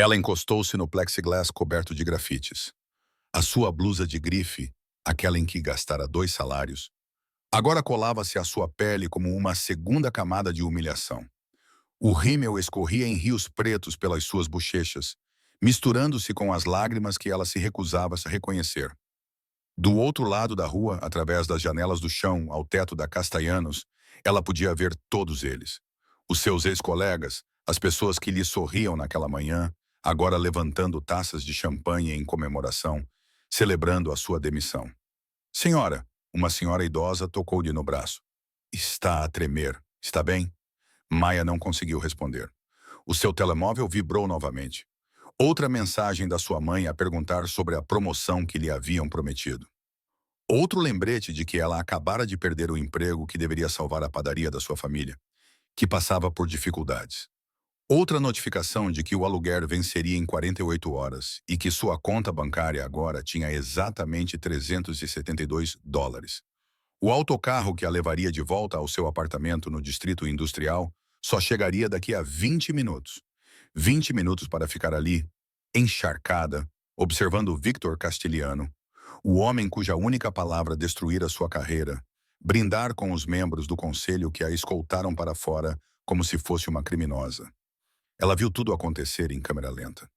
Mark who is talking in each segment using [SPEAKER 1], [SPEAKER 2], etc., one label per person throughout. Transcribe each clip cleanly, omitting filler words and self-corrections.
[SPEAKER 1] Ela encostou-se no plexiglass coberto de grafites. A sua blusa de grife, aquela em que gastara 2 salários, agora colava-se à sua pele como uma segunda camada de humilhação. O rímel escorria em rios pretos pelas suas bochechas, misturando-se com as lágrimas que ela se recusava a reconhecer. Do outro lado da rua, através das janelas do chão ao teto da Castellanos, ela podia ver todos eles. Os seus ex-colegas, as pessoas que lhe sorriam naquela manhã, agora levantando taças de champanhe em comemoração, celebrando a sua demissão. Senhora, uma senhora idosa tocou-lhe no braço. Está a tremer, está bem? Maia não conseguiu responder. O seu telemóvel vibrou novamente. Outra mensagem da sua mãe a perguntar sobre a promoção que lhe haviam prometido. Outro lembrete de que ela acabara de perder o emprego que deveria salvar a padaria da sua família, que passava por dificuldades. Outra notificação de que o aluguer venceria em 48 horas e que sua conta bancária agora tinha exatamente US$ 372. O autocarro que a levaria de volta ao seu apartamento no distrito industrial só chegaria daqui a 20 minutos. 20 minutos para ficar ali, encharcada, observando Victor Castilhano, o homem cuja única palavra destruíra sua carreira, brindar com os membros do conselho que a escoltaram para fora como se fosse uma criminosa. Ela viu tudo acontecer em câmera lenta.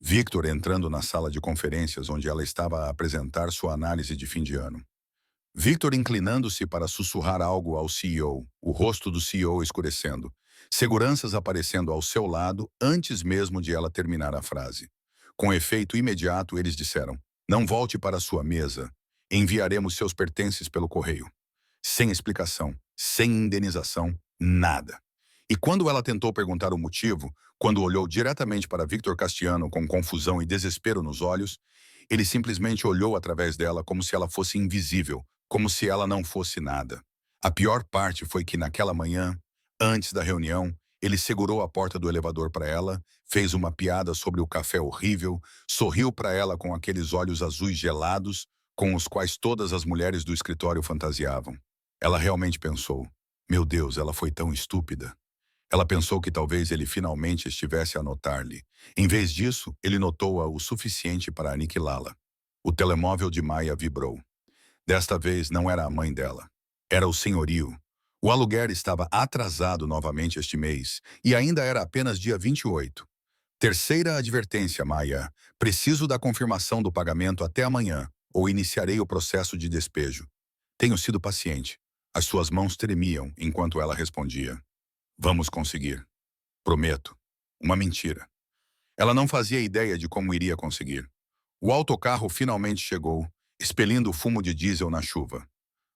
[SPEAKER 1] Victor entrando na sala de conferências onde ela estava a apresentar sua análise de fim de ano. Victor inclinando-se para sussurrar algo ao CEO, o rosto do CEO escurecendo, seguranças aparecendo ao seu lado antes mesmo de ela terminar a frase. Com efeito imediato, eles disseram: "Não volte para sua mesa. Enviaremos seus pertences pelo correio." Sem explicação, sem indenização, nada. E quando ela tentou perguntar o motivo, quando olhou diretamente para Victor Castiano com confusão e desespero nos olhos, ele simplesmente olhou através dela como se ela fosse invisível, como se ela não fosse nada. A pior parte foi que naquela manhã, antes da reunião, ele segurou a porta do elevador para ela, fez uma piada sobre o café horrível, sorriu para ela com aqueles olhos azuis gelados, com os quais todas as mulheres do escritório fantasiavam. Ela realmente pensou: meu Deus, ela foi tão estúpida. Ela pensou que talvez ele finalmente estivesse a notar-lhe. Em vez disso, ele notou-a o suficiente para aniquilá-la. O telemóvel de Maia vibrou. Desta vez não era a mãe dela. Era o senhorio. O aluguer estava atrasado novamente este mês, e ainda era apenas dia 28. Terceira advertência, Maia. Preciso da confirmação do pagamento até amanhã, ou iniciarei o processo de despejo. Tenho sido paciente. As suas mãos tremiam enquanto ela respondia. Vamos conseguir. Prometo. Uma mentira. Ela não fazia ideia de como iria conseguir. O autocarro finalmente chegou, expelindo o fumo de diesel na chuva.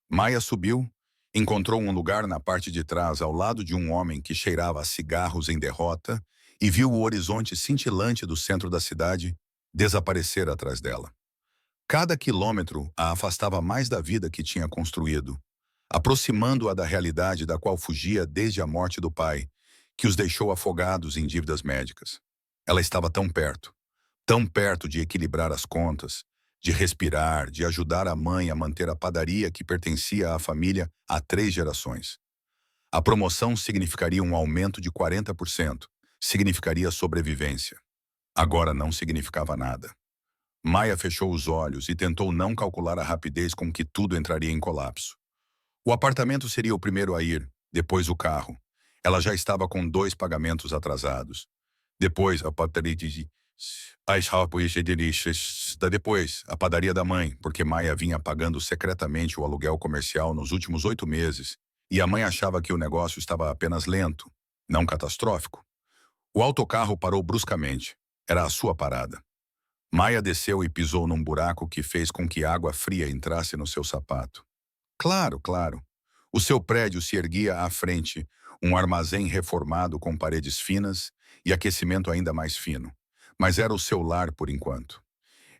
[SPEAKER 1] Maia subiu, encontrou um lugar na parte de trás ao lado de um homem que cheirava a cigarros em derrota e viu o horizonte cintilante do centro da cidade desaparecer atrás dela. Cada quilômetro a afastava mais da vida que tinha construído, aproximando-a da realidade da qual fugia desde a morte do pai, que os deixou afogados em dívidas médicas. Ela estava tão perto de equilibrar as contas, de respirar, de ajudar a mãe a manter a padaria que pertencia à família há 3 gerações. A promoção significaria um aumento de 40%, significaria sobrevivência. Agora não significava nada. Maia fechou os olhos e tentou não calcular a rapidez com que tudo entraria em colapso. O apartamento seria o primeiro a ir, depois o carro. Ela já estava com 2 pagamentos atrasados. Depois, a padaria depois, a padaria da mãe, porque Maia vinha pagando secretamente o aluguel comercial nos últimos 8 meses, e a mãe achava que o negócio estava apenas lento, não catastrófico. O autocarro parou bruscamente. Era a sua parada. Maia desceu e pisou num buraco que fez com que água fria entrasse no seu sapato. Claro, claro. O seu prédio se erguia à frente, um armazém reformado com paredes finas e aquecimento ainda mais fino. Mas era o seu lar por enquanto.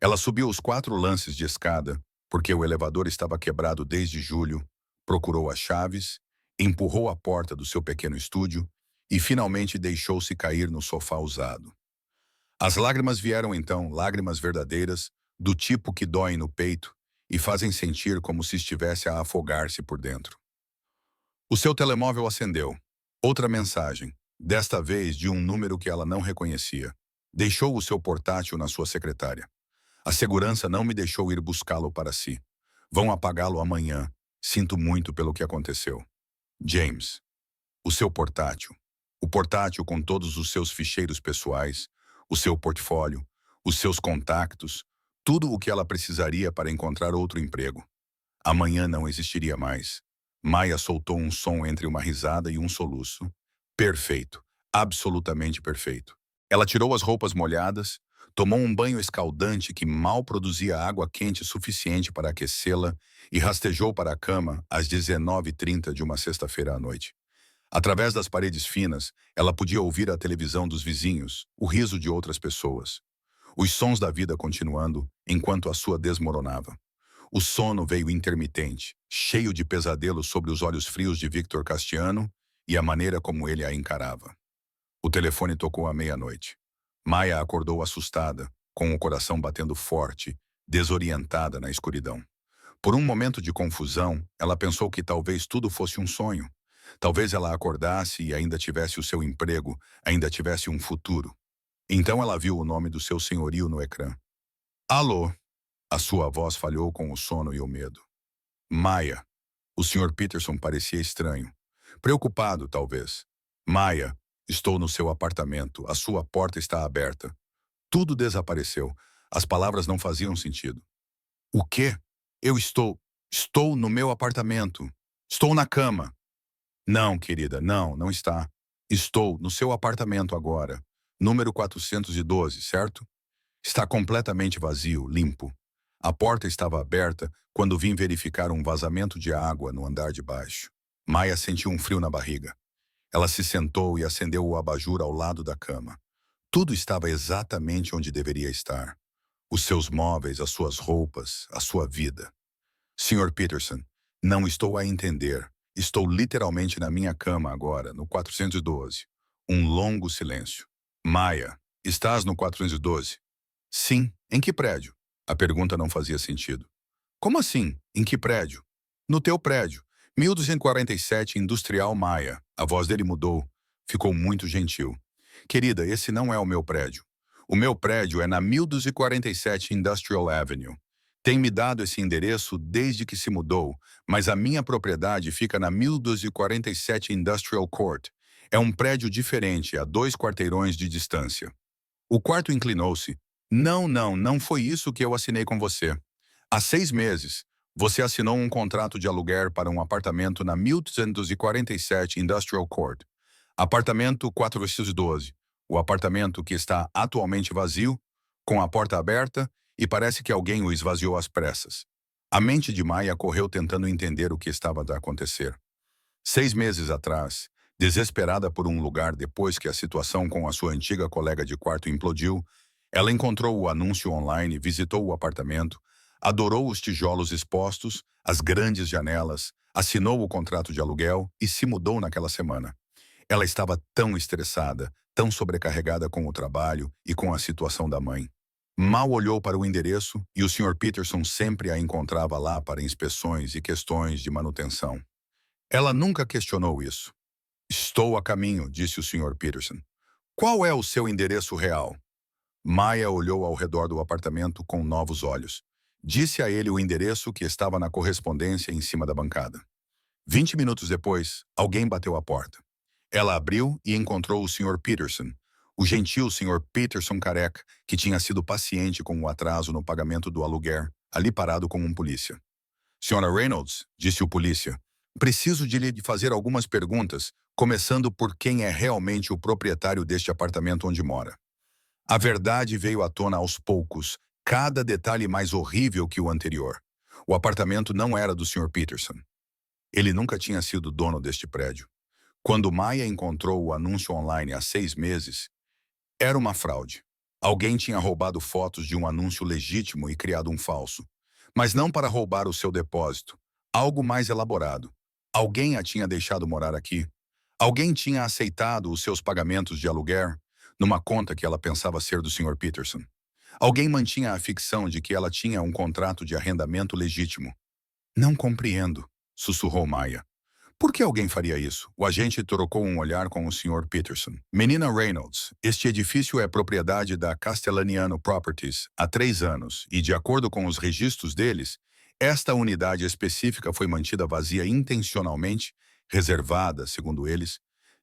[SPEAKER 1] Ela subiu os 4 lances de escada, porque o elevador estava quebrado desde julho, procurou as chaves, empurrou a porta do seu pequeno estúdio e finalmente deixou-se cair no sofá usado. As lágrimas vieram então, lágrimas verdadeiras, do tipo que doem no peito e fazem sentir como se estivesse a afogar-se por dentro. O seu telemóvel acendeu. Outra mensagem, desta vez de um número que ela não reconhecia. Deixou o seu portátil na sua secretária. A segurança não me deixou ir buscá-lo para si. Vão apagá-lo amanhã. Sinto muito pelo que aconteceu. James, o seu portátil. O portátil com todos os seus ficheiros pessoais, o seu portfólio, os seus contactos, tudo o que ela precisaria para encontrar outro emprego. Amanhã não existiria mais. Maia soltou um som entre uma risada e um soluço. Perfeito. Absolutamente perfeito. Ela tirou as roupas molhadas, tomou um banho escaldante que mal produzia água quente suficiente para aquecê-la e rastejou para a cama às 19h30 de uma sexta-feira à noite. Através das paredes finas, ela podia ouvir a televisão dos vizinhos, o riso de outras pessoas. Os sons da vida continuando enquanto a sua desmoronava. O sono veio intermitente, cheio de pesadelos sobre os olhos frios de Victor Castiano e a maneira como ele a encarava. O telefone tocou à meia-noite. Maia acordou assustada, com o coração batendo forte, desorientada na escuridão. Por um momento de confusão, ela pensou que talvez tudo fosse um sonho. Talvez ela acordasse e ainda tivesse o seu emprego, ainda tivesse um futuro. Então ela viu o nome do seu senhorio no ecrã. Alô? A sua voz falhou com o sono e o medo. Maia. O Sr. Peterson parecia estranho. Preocupado, talvez. Maia, estou no seu apartamento. A sua porta está aberta. Tudo desapareceu. As palavras não faziam sentido. O quê? Eu estou no meu apartamento. Estou na cama. Não, querida, não está. Estou no seu apartamento agora. Número 412, certo? Está completamente vazio, limpo. A porta estava aberta quando vim verificar um vazamento de água no andar de baixo. Maia sentiu um frio na barriga. Ela se sentou e acendeu o abajur ao lado da cama. Tudo estava exatamente onde deveria estar. Os seus móveis, as suas roupas, a sua vida. Sr. Peterson, não estou a entender. Estou literalmente na minha cama agora, no 412. Um longo silêncio. Maia, estás no 412? Sim. Em que prédio? A pergunta não fazia sentido. Como assim? Em que prédio? No teu prédio. 1247 Industrial Maia. A voz dele mudou. Ficou muito gentil. Querida, esse não é o meu prédio. O meu prédio é na 1247 Industrial Avenue. Tem me dado esse endereço desde que se mudou, mas a minha propriedade fica na 1247 Industrial Court. É um prédio diferente, a 2 quarteirões de distância. O quarto inclinou-se. Não foi isso que eu assinei com você. Há 6 meses, você assinou um contrato de aluguer para um apartamento na 1247 Industrial Court. Apartamento 412. O apartamento que está atualmente vazio, com a porta aberta, e parece que alguém o esvaziou às pressas. A mente de Maia correu tentando entender o que estava a acontecer. 6 meses atrás, desesperada por um lugar depois que a situação com a sua antiga colega de quarto implodiu, ela encontrou o anúncio online, visitou o apartamento, adorou os tijolos expostos, as grandes janelas, assinou o contrato de aluguel e se mudou naquela semana. Ela estava tão estressada, tão sobrecarregada com o trabalho e com a situação da mãe. Mal olhou para o endereço e o Sr. Peterson sempre a encontrava lá para inspeções e questões de manutenção. Ela nunca questionou isso. Estou a caminho, disse o Sr. Peterson. Qual é o seu endereço real? Maia olhou ao redor do apartamento com novos olhos. Disse a ele o endereço que estava na correspondência em cima da bancada. 20 minutos depois, alguém bateu à porta. Ela abriu e encontrou o Sr. Peterson, o gentil Sr. Peterson careca, que tinha sido paciente com o atraso no pagamento do aluguer, ali parado com um polícia. Sra. Reynolds, disse o polícia, preciso de lhe fazer algumas perguntas, começando por quem é realmente o proprietário deste apartamento onde mora. A verdade veio à tona aos poucos, cada detalhe mais horrível que o anterior. O apartamento não era do Sr. Peterson. Ele nunca tinha sido dono deste prédio. Quando Maia encontrou o anúncio online há 6 meses, era uma fraude. Alguém tinha roubado fotos de um anúncio legítimo e criado um falso. Mas não para roubar o seu depósito. Algo mais elaborado. Alguém a tinha deixado morar aqui. Alguém tinha aceitado os seus pagamentos de aluguer numa conta que ela pensava ser do Sr. Peterson. Alguém mantinha a ficção de que ela tinha um contrato de arrendamento legítimo. Não compreendo, sussurrou Maia. Por que alguém faria isso? O agente trocou um olhar com o Sr. Peterson. Menina Reynolds, este edifício é propriedade da Castellaniano Properties há 3 anos e, de acordo com os registros deles, esta unidade específica foi mantida vazia intencionalmente, reservada, segundo eles,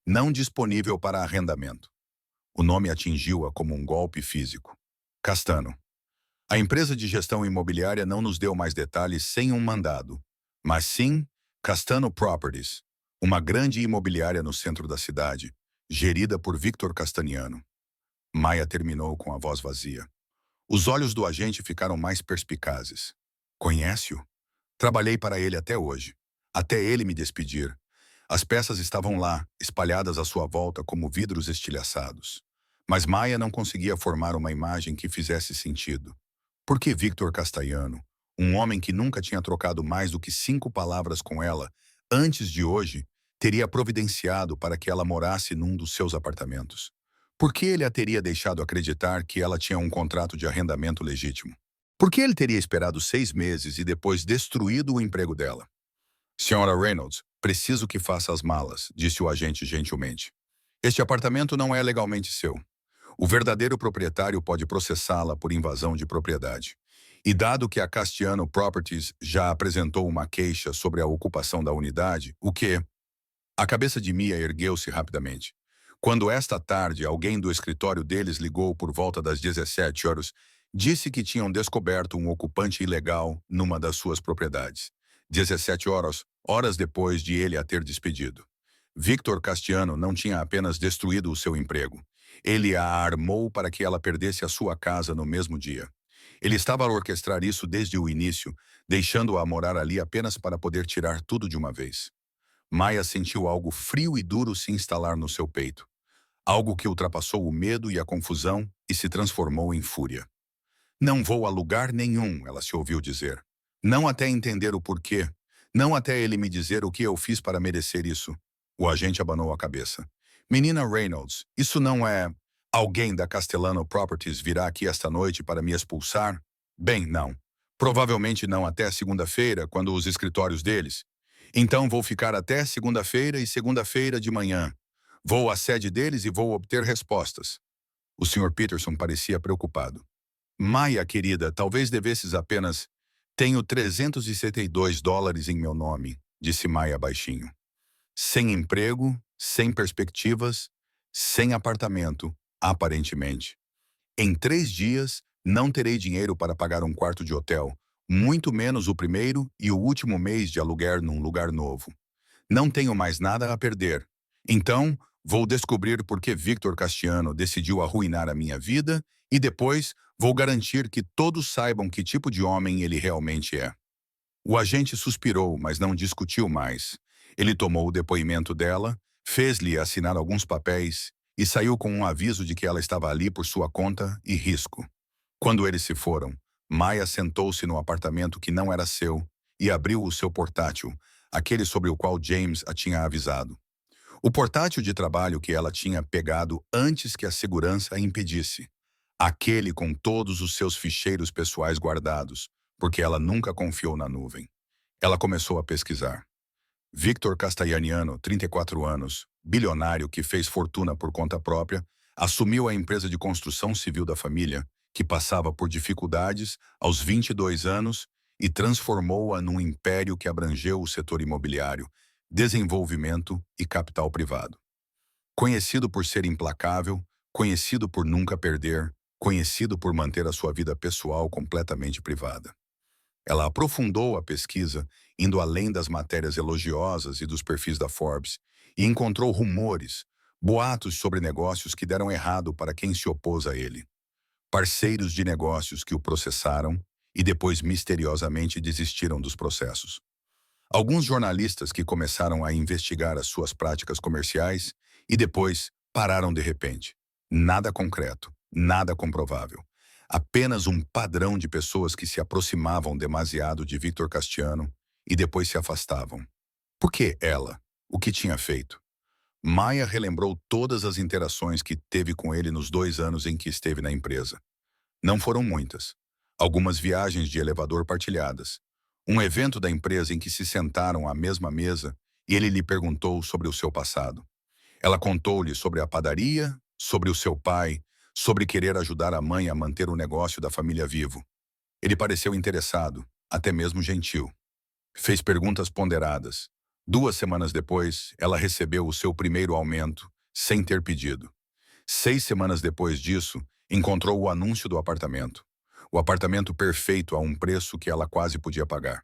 [SPEAKER 1] não disponível para arrendamento. O nome atingiu-a como um golpe físico. Castano. A empresa de gestão imobiliária não nos deu mais detalhes sem um mandado, mas sim Castano Properties, uma grande imobiliária no centro da cidade, gerida por Victor Castaniano. Maia terminou com a voz vazia. Os olhos do agente ficaram mais perspicazes. Conhece-o? Trabalhei para ele até hoje. Até ele me despedir. As peças estavam lá, espalhadas à sua volta como vidros estilhaçados. Mas Maia não conseguia formar uma imagem que fizesse sentido. Por que Victor Castellano, um homem que nunca tinha trocado mais do que 5 palavras com ela, antes de hoje, teria providenciado para que ela morasse num dos seus apartamentos? Por que ele a teria deixado acreditar que ela tinha um contrato de arrendamento legítimo? Por que ele teria esperado 6 meses e depois destruído o emprego dela? Senhora Reynolds, preciso que faça as malas, disse o agente gentilmente. Este apartamento não é legalmente seu. O verdadeiro proprietário pode processá-la por invasão de propriedade. E dado que a Castellano Properties já apresentou uma queixa sobre a ocupação da unidade, o que? A cabeça de Mia ergueu-se rapidamente. Quando esta tarde alguém do escritório deles ligou por volta das 17 horas, disse que tinham descoberto um ocupante ilegal numa das suas propriedades. 17 horas, horas depois de ele a ter despedido. Victor Castellano não tinha apenas destruído o seu emprego. Ele a armou para que ela perdesse a sua casa no mesmo dia. Ele estava a orquestrar isso desde o início, deixando-a morar ali apenas para poder tirar tudo de uma vez. Maia sentiu algo frio e duro se instalar no seu peito. Algo que ultrapassou o medo e a confusão e se transformou em fúria. Não vou a lugar nenhum, ela se ouviu dizer. Não até entender o porquê. Não até ele me dizer o que eu fiz para merecer isso. O agente abanou a cabeça. Menina Reynolds, isso não é... Alguém da Castellano Properties virá aqui esta noite para me expulsar? Bem, não. Provavelmente não até segunda-feira, quando os escritórios deles. Então vou ficar até segunda-feira e segunda-feira de manhã. Vou à sede deles e vou obter respostas. O Sr. Peterson parecia preocupado. Maia, querida, talvez devesses apenas... Tenho $372 em meu nome, disse Maia baixinho. Sem emprego, sem perspectivas, sem apartamento, aparentemente. Em 3 dias, não terei dinheiro para pagar um quarto de hotel, muito menos o primeiro e o último mês de aluguer num lugar novo. Não tenho mais nada a perder. Então, vou descobrir por que Victor Castellano decidiu arruinar a minha vida e depois vou garantir que todos saibam que tipo de homem ele realmente é. O agente suspirou, mas não discutiu mais. Ele tomou o depoimento dela, fez-lhe assinar alguns papéis e saiu com um aviso de que ela estava ali por sua conta e risco. Quando eles se foram, Maia sentou-se no apartamento que não era seu e abriu o seu portátil, aquele sobre o qual James a tinha avisado. O portátil de trabalho que ela tinha pegado antes que a segurança a impedisse. Aquele com todos os seus ficheiros pessoais guardados, porque ela nunca confiou na nuvem. Ela começou a pesquisar. Victor Castellaniano, 34 anos, bilionário que fez fortuna por conta própria, assumiu a empresa de construção civil da família, que passava por dificuldades aos 22 anos e transformou-a num império que abrangeu o setor imobiliário, desenvolvimento e capital privado. Conhecido por ser implacável, conhecido por nunca perder, conhecido por manter a sua vida pessoal completamente privada. Ela aprofundou a pesquisa, indo além das matérias elogiosas e dos perfis da Forbes, e encontrou rumores, boatos sobre negócios que deram errado para quem se opôs a ele. Parceiros de negócios que o processaram e depois misteriosamente desistiram dos processos. Alguns jornalistas que começaram a investigar as suas práticas comerciais e depois pararam de repente. Nada concreto, nada comprovável. Apenas um padrão de pessoas que se aproximavam demasiado de Victor Castellano e depois se afastavam. Por que ela? O que tinha feito? Maia relembrou todas as interações que teve com ele nos 2 anos em que esteve na empresa. Não foram muitas. Algumas viagens de elevador partilhadas. Um evento da empresa em que se sentaram à mesma mesa e ele lhe perguntou sobre o seu passado. Ela contou-lhe sobre a padaria, sobre o seu pai, sobre querer ajudar a mãe a manter o negócio da família vivo. Ele pareceu interessado, até mesmo gentil. Fez perguntas ponderadas. 2 semanas depois, ela recebeu o seu primeiro aumento, sem ter pedido. 6 semanas depois disso, encontrou o anúncio do apartamento. O apartamento perfeito a um preço que ela quase podia pagar.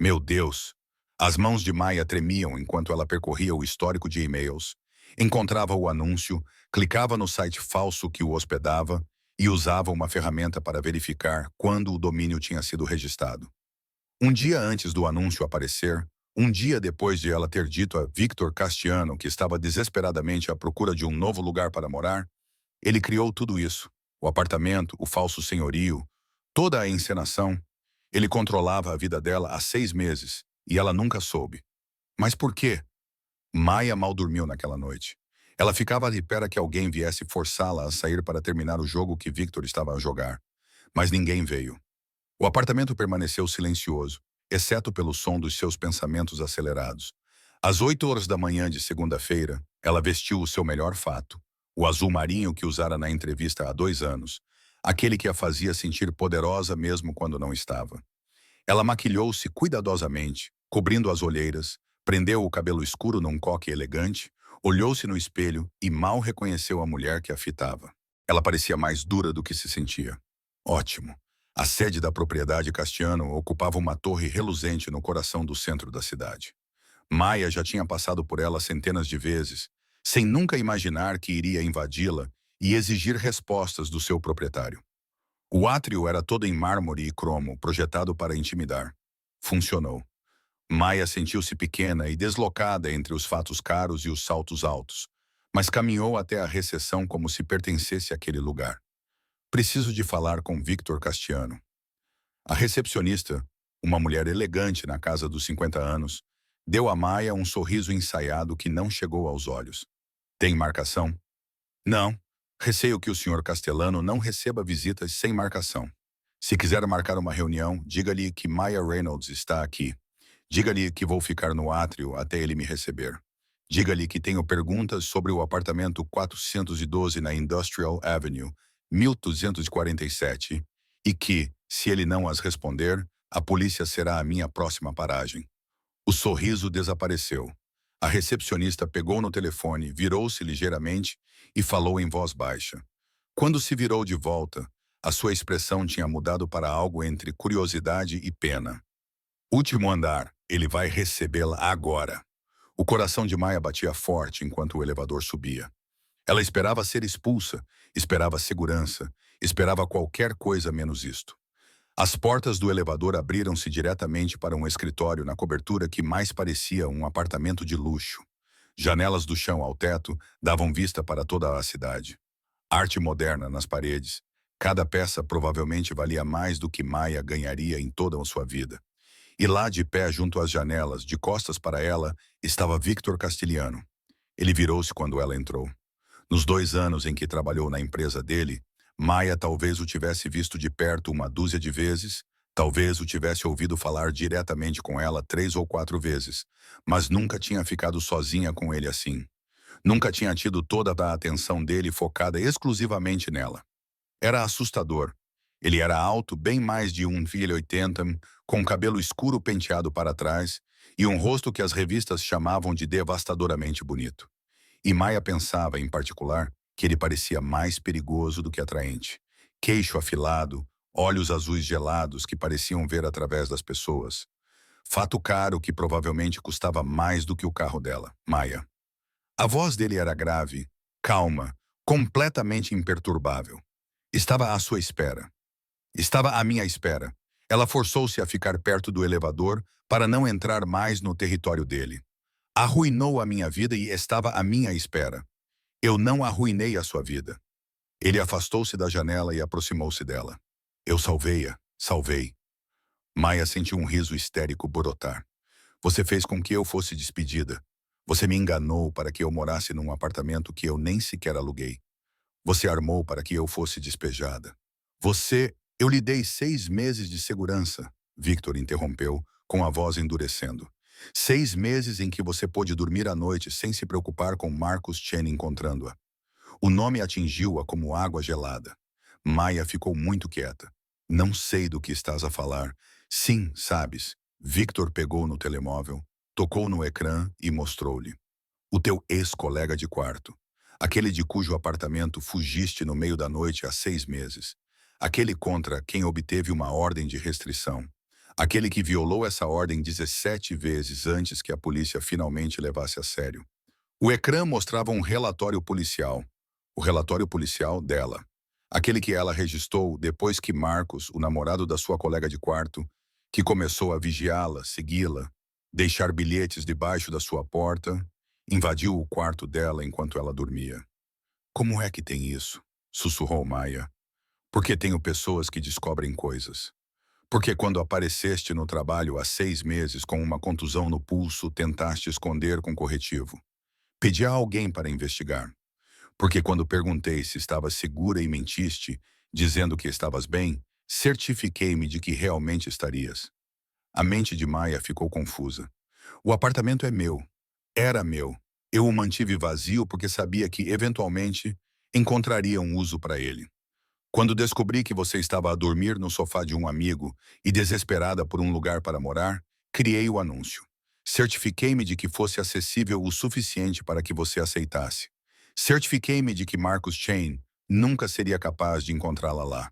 [SPEAKER 1] Meu Deus! As mãos de Maia tremiam enquanto ela percorria o histórico de e-mails. Encontrava o anúncio, clicava no site falso que o hospedava e usava uma ferramenta para verificar quando o domínio tinha sido registrado. Um dia antes do anúncio aparecer, um dia depois de ela ter dito a Victor Castiano que estava desesperadamente à procura de um novo lugar para morar, ele criou tudo isso. O apartamento, o falso senhorio, toda a encenação. Ele controlava a vida dela há 6 meses e ela nunca soube. Mas por quê? Maia mal dormiu naquela noite. Ela ficava à espera que alguém viesse forçá-la a sair para terminar o jogo que Victor estava a jogar. Mas ninguém veio. O apartamento permaneceu silencioso, exceto pelo som dos seus pensamentos acelerados. Às 8 horas da manhã de segunda-feira, ela vestiu o seu melhor fato, o azul marinho que usara na entrevista há 2 anos, aquele que a fazia sentir poderosa mesmo quando não estava. Ela maquilhou-se cuidadosamente, cobrindo as olheiras, prendeu o cabelo escuro num coque elegante, olhou-se no espelho e mal reconheceu a mulher que a fitava. Ela parecia mais dura do que se sentia. Ótimo. A sede da propriedade Castiano ocupava uma torre reluzente no coração do centro da cidade. Maia já tinha passado por ela centenas de vezes, sem nunca imaginar que iria invadi-la e exigir respostas do seu proprietário. O átrio era todo em mármore e cromo, projetado para intimidar. Funcionou. Maia sentiu-se pequena e deslocada entre os fatos caros e os saltos altos, mas caminhou até a recepção como se pertencesse àquele lugar. Preciso de falar com Victor Castiano. A recepcionista, uma mulher elegante na casa dos 50 anos, deu a Maia um sorriso ensaiado que não chegou aos olhos. Tem marcação? Não. Receio que o Sr. Castellano não receba visitas sem marcação. Se quiser marcar uma reunião, diga-lhe que Maia Reynolds está aqui. Diga-lhe que vou ficar no átrio até ele me receber. Diga-lhe que tenho perguntas sobre o apartamento 412 na Industrial Avenue, 1247, e que, se ele não as responder, a polícia será a minha próxima paragem. O sorriso desapareceu. A recepcionista pegou no telefone, virou-se ligeiramente e falou em voz baixa. Quando se virou de volta, a sua expressão tinha mudado para algo entre curiosidade e pena. Último andar, ele vai recebê-la agora. O coração de Maia batia forte enquanto o elevador subia. Ela esperava ser expulsa, esperava segurança, esperava qualquer coisa menos isto. As portas do elevador abriram-se diretamente para um escritório na cobertura que mais parecia um apartamento de luxo. Janelas do chão ao teto davam vista para toda a cidade. Arte moderna nas paredes. Cada peça provavelmente valia mais do que Maia ganharia em toda a sua vida. E lá de pé junto às janelas, de costas para ela, estava Victor Castigliano. Ele virou-se quando ela entrou. Nos 2 anos em que trabalhou na empresa dele, Maia talvez o tivesse visto de perto uma dúzia de vezes, talvez o tivesse ouvido falar diretamente com ela 3 ou 4 vezes, mas nunca tinha ficado sozinha com ele assim. Nunca tinha tido toda a atenção dele focada exclusivamente nela. Era assustador. Ele era alto, bem mais de 1,80 m, com cabelo escuro penteado para trás e um rosto que as revistas chamavam de devastadoramente bonito. E Maia pensava, em particular, que ele parecia mais perigoso do que atraente. Queixo afilado, olhos azuis gelados que pareciam ver através das pessoas. Fato caro que provavelmente custava mais do que o carro dela, Maia. A voz dele era grave, calma, completamente imperturbável. Estava à sua espera. Estava à minha espera. Ela forçou-se a ficar perto do elevador para não entrar mais no território dele. Arruinou a minha vida e estava à minha espera. Eu não arruinei a sua vida. Ele afastou-se da janela e aproximou-se dela. Eu salvei-a, salvei. Maia sentiu um riso histérico brotar. Você fez com que eu fosse despedida. Você me enganou para que eu morasse num apartamento que eu nem sequer aluguei. Você armou para que eu fosse despejada. Eu lhe dei 6 meses de segurança, Victor interrompeu, com a voz endurecendo. 6 meses em que você pôde dormir à noite sem se preocupar com Marcus Chen encontrando-a. O nome atingiu-a como água gelada. Maia ficou muito quieta. Não sei do que estás a falar. Sim, sabes. Victor pegou no telemóvel, tocou no ecrã e mostrou-lhe. O teu ex-colega de quarto. Aquele de cujo apartamento fugiste no meio da noite há 6 meses. Aquele contra quem obteve uma ordem de restrição. Aquele que violou essa ordem 17 vezes antes que a polícia finalmente levasse a sério. O ecrã mostrava um relatório policial. O relatório policial dela. Aquele que ela registrou depois que Marcos, o namorado da sua colega de quarto, que começou a vigiá-la, segui-la, deixar bilhetes debaixo da sua porta, invadiu o quarto dela enquanto ela dormia. Como é que tem isso? Sussurrou Maia. Porque tenho pessoas que descobrem coisas. Porque quando apareceste no trabalho há 6 meses com uma contusão no pulso, tentaste esconder com corretivo. Pedi a alguém para investigar. Porque quando perguntei se estavas segura e mentiste, dizendo que estavas bem, certifiquei-me de que realmente estarias. A mente de Maia ficou confusa. O apartamento é meu. Era meu. Eu o mantive vazio porque sabia que, eventualmente, encontraria um uso para ele. Quando descobri que você estava a dormir no sofá de um amigo e desesperada por um lugar para morar, criei o anúncio. Certifiquei-me de que fosse acessível o suficiente para que você aceitasse. Certifiquei-me de que Marcus Chain nunca seria capaz de encontrá-la lá.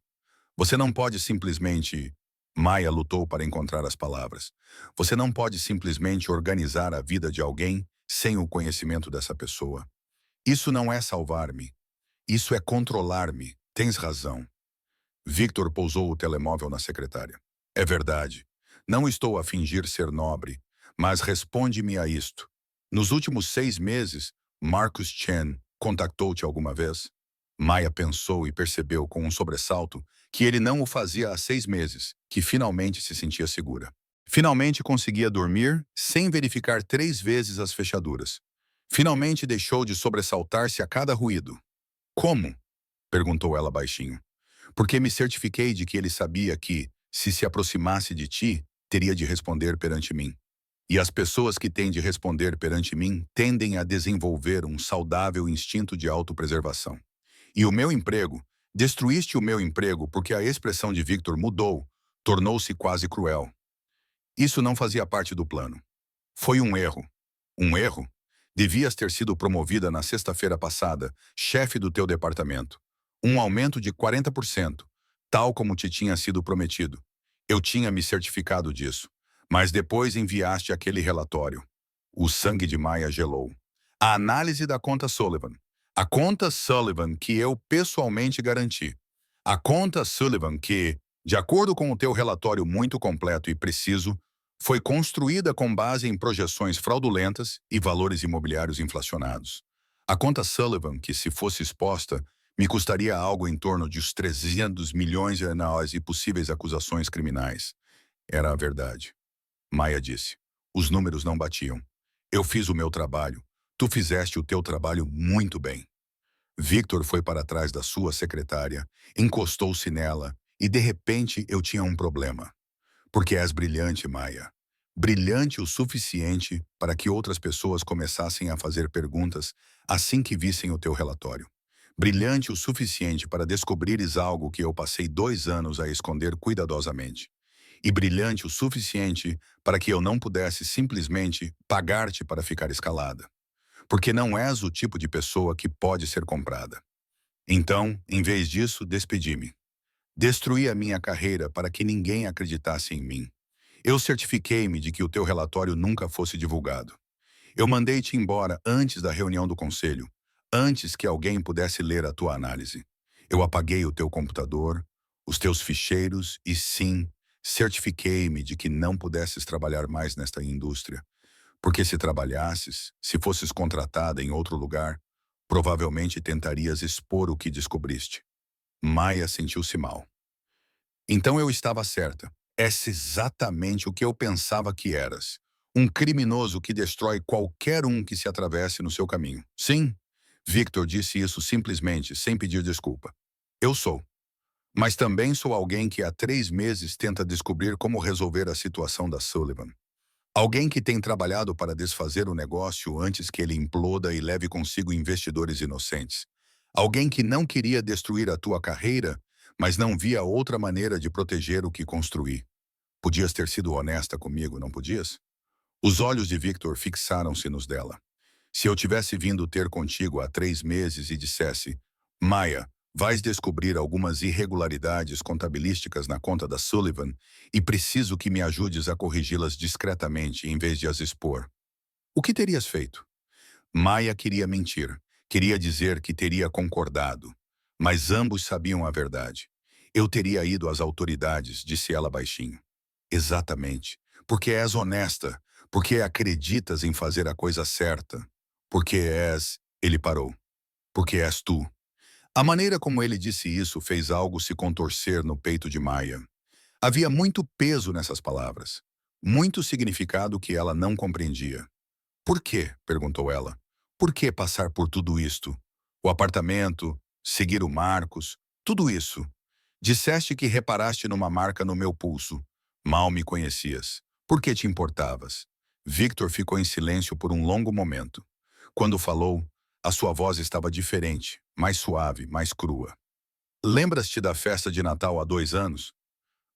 [SPEAKER 1] Você não pode simplesmente... Maia lutou para encontrar as palavras. Você não pode simplesmente organizar a vida de alguém sem o conhecimento dessa pessoa. Isso não é salvar-me. Isso é controlar-me. Tens razão. Victor pousou o telemóvel na secretária. É verdade. Não estou a fingir ser nobre, mas responde-me a isto. Nos últimos 6 meses, Marcus Chen contactou-te alguma vez? Maia pensou e percebeu com um sobressalto que ele não o fazia há 6 meses, que finalmente se sentia segura. Finalmente conseguia dormir sem verificar 3 vezes as fechaduras. Finalmente deixou de sobressaltar-se a cada ruído. Como? Perguntou ela baixinho. Porque me certifiquei de que ele sabia que, se aproximasse de ti, teria de responder perante mim. E as pessoas que têm de responder perante mim tendem a desenvolver um saudável instinto de autopreservação. E o meu emprego, destruíste o meu emprego porque a expressão de Victor mudou, tornou-se quase cruel. Isso não fazia parte do plano. Foi um erro. Um erro? Devias ter sido promovida na sexta-feira passada, chefe do teu departamento. Um aumento de 40%, tal como te tinha sido prometido. Eu tinha me certificado disso. Mas depois enviaste aquele relatório. O sangue de Maia gelou. A análise da conta Sullivan. A conta Sullivan que eu pessoalmente garanti. A conta Sullivan que, de acordo com o teu relatório muito completo e preciso, foi construída com base em projeções fraudulentas e valores imobiliários inflacionados. A conta Sullivan, que se fosse exposta, me custaria algo em torno de uns 300 milhões de reais e possíveis acusações criminais. Era a verdade. Maia disse. Os números não batiam. Eu fiz o meu trabalho. Tu fizeste o teu trabalho muito bem. Victor foi para trás da sua secretária, encostou-se nela e, de repente, eu tinha um problema. Porque és brilhante, Maia. Brilhante o suficiente para que outras pessoas começassem a fazer perguntas assim que vissem o teu relatório. Brilhante o suficiente para descobrires algo que eu passei 2 anos a esconder cuidadosamente. E brilhante o suficiente para que eu não pudesse simplesmente pagar-te para ficar escalada. Porque não és o tipo de pessoa que pode ser comprada. Então, em vez disso, despedi-me. Destruí a minha carreira para que ninguém acreditasse em mim. Eu certifiquei-me de que o teu relatório nunca fosse divulgado. Eu mandei-te embora antes da reunião do conselho, antes que alguém pudesse ler a tua análise. Eu apaguei o teu computador, os teus ficheiros e, sim, certifiquei-me de que não pudesses trabalhar mais nesta indústria. Porque se trabalhasses, se fosses contratada em outro lugar, provavelmente tentarias expor o que descobriste. Maia sentiu-se mal. Então eu estava certa. És exatamente o que eu pensava que eras. Um criminoso que destrói qualquer um que se atravesse no seu caminho. Sim, Victor disse isso simplesmente, sem pedir desculpa. Eu sou. Mas também sou alguém que há 3 meses tenta descobrir como resolver a situação da Sullivan. Alguém que tem trabalhado para desfazer o negócio antes que ele imploda e leve consigo investidores inocentes. Alguém que não queria destruir a tua carreira, mas não via outra maneira de proteger o que construí. Podias ter sido honesta comigo, não podias? Os olhos de Victor fixaram-se nos dela. Se eu tivesse vindo ter contigo há 3 meses e dissesse, Maia, vais descobrir algumas irregularidades contabilísticas na conta da Sullivan e preciso que me ajudes a corrigi-las discretamente em vez de as expor. O que terias feito? Maia queria mentir. Queria dizer que teria concordado. Mas ambos sabiam a verdade. Eu teria ido às autoridades, disse ela baixinho. Exatamente. Porque és honesta. Porque acreditas em fazer a coisa certa. Porque és... Ele parou. Porque és tu. A maneira como ele disse isso fez algo se contorcer no peito de Maia. Havia muito peso nessas palavras. Muito significado que ela não compreendia. Por quê? Perguntou ela. Por que passar por tudo isto? O apartamento, seguir o Marcos, tudo isso. Disseste que reparaste numa marca no meu pulso. Mal me conhecias. Por que te importavas? Victor ficou em silêncio por um longo momento. Quando falou, a sua voz estava diferente, mais suave, mais crua. Lembras-te da festa de Natal há 2 anos?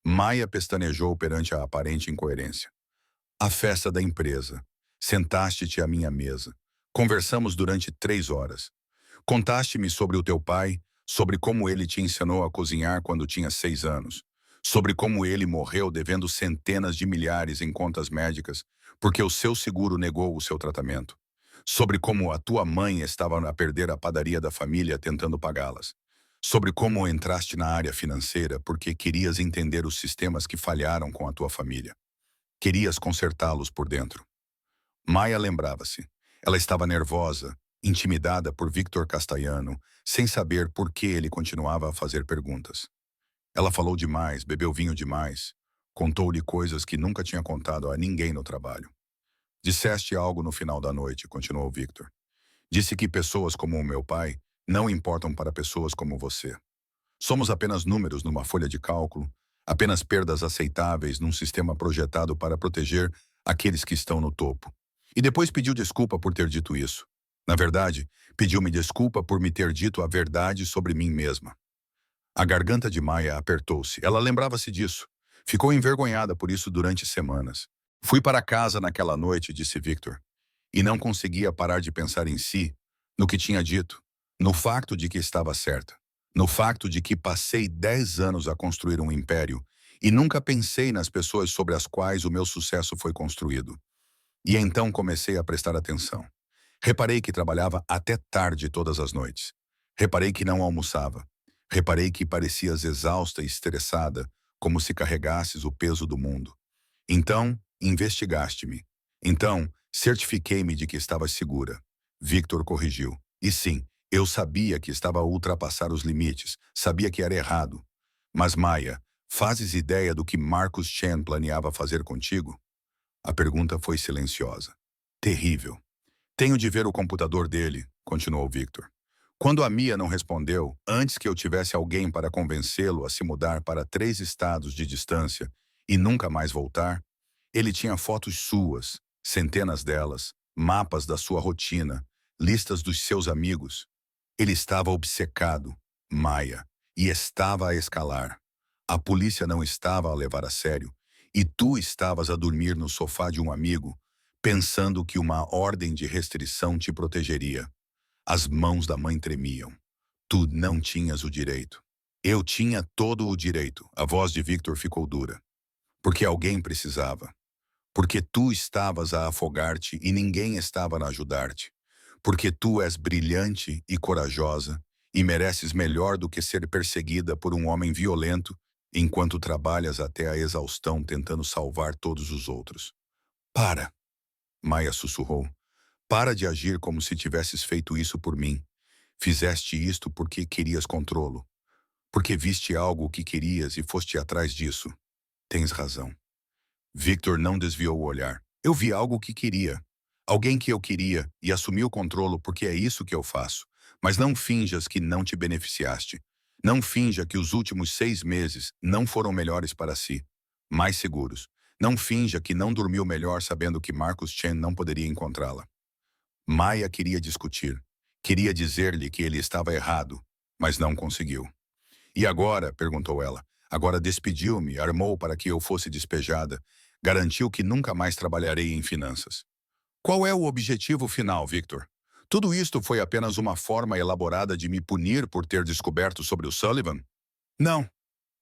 [SPEAKER 1] Maia pestanejou perante a aparente incoerência. A festa da empresa. Sentaste-te à minha mesa. Conversamos durante 3 horas. Contaste-me sobre o teu pai, sobre como ele te ensinou a cozinhar quando tinha 6 anos, sobre como ele morreu devendo centenas de milhares em contas médicas porque o seu seguro negou o seu tratamento, sobre como a tua mãe estava a perder a padaria da família tentando pagá-las, sobre como entraste na área financeira porque querias entender os sistemas que falharam com a tua família. Querias consertá-los por dentro. Maia lembrava-se. Ela estava nervosa, intimidada por Victor Castellano, sem saber por que ele continuava a fazer perguntas. Ela falou demais, bebeu vinho demais, contou-lhe coisas que nunca tinha contado a ninguém no trabalho. Disseste algo no final da noite, continuou Victor. Disse que pessoas como o meu pai não importam para pessoas como você. Somos apenas números numa folha de cálculo, apenas perdas aceitáveis num sistema projetado para proteger aqueles que estão no topo. E depois pediu desculpa por ter dito isso. Na verdade, pediu-me desculpa por me ter dito a verdade sobre mim mesma. A garganta de Maia apertou-se. Ela lembrava-se disso. Ficou envergonhada por isso durante semanas. Fui para casa naquela noite, disse Victor, e não conseguia parar de pensar em si, no que tinha dito, no facto de que estava certa, no facto de que passei 10 anos a construir um império e nunca pensei nas pessoas sobre as quais o meu sucesso foi construído. E então comecei a prestar atenção. Reparei que trabalhava até tarde todas as noites. Reparei que não almoçava. Reparei que parecias exausta e estressada, como se carregasses o peso do mundo. Então, investigaste-me. Então, certifiquei-me de que estavas segura. Victor corrigiu. E sim, eu sabia que estava a ultrapassar os limites, sabia que era errado. Mas, Maia, fazes ideia do que Marcus Chen planeava fazer contigo? A pergunta foi silenciosa. Terrível. Tenho de ver o computador dele, continuou Victor. Quando a Mia não respondeu, antes que eu tivesse alguém para convencê-lo a se mudar para 3 estados de distância e nunca mais voltar, ele tinha fotos suas, centenas delas, mapas da sua rotina, listas dos seus amigos. Ele estava obcecado, Maia, e estava a escalar. A polícia não estava a levar a sério, e tu estavas a dormir no sofá de um amigo, pensando que uma ordem de restrição te protegeria. As mãos da mãe tremiam. Tu não tinhas o direito. Eu tinha todo o direito. A voz de Victor ficou dura. Porque alguém precisava. Porque tu estavas a afogar-te e ninguém estava a ajudar-te. Porque tu és brilhante e corajosa e mereces melhor do que ser perseguida por um homem violento enquanto trabalhas até a exaustão tentando salvar todos os outros. Para, Maia sussurrou. Para de agir como se tivesses feito isso por mim. Fizeste isto porque querias controlo. Porque viste algo que querias e foste atrás disso. Tens razão. Victor não desviou o olhar. Eu vi algo que queria. Alguém que eu queria e assumi o controlo porque é isso que eu faço. Mas não finjas que não te beneficiaste. Não finja que os últimos 6 meses não foram melhores para si. Mais seguros. Não finja que não dormiu melhor sabendo que Marcus Chen não poderia encontrá-la. Maya queria discutir. Queria dizer-lhe que ele estava errado, mas não conseguiu. E agora? Perguntou ela. Agora despediu-me, armou para que eu fosse despejada, garantiu que nunca mais trabalharei em finanças. Qual é o objetivo final, Victor? Tudo isto foi apenas uma forma elaborada de me punir por ter descoberto sobre o Sullivan? Não.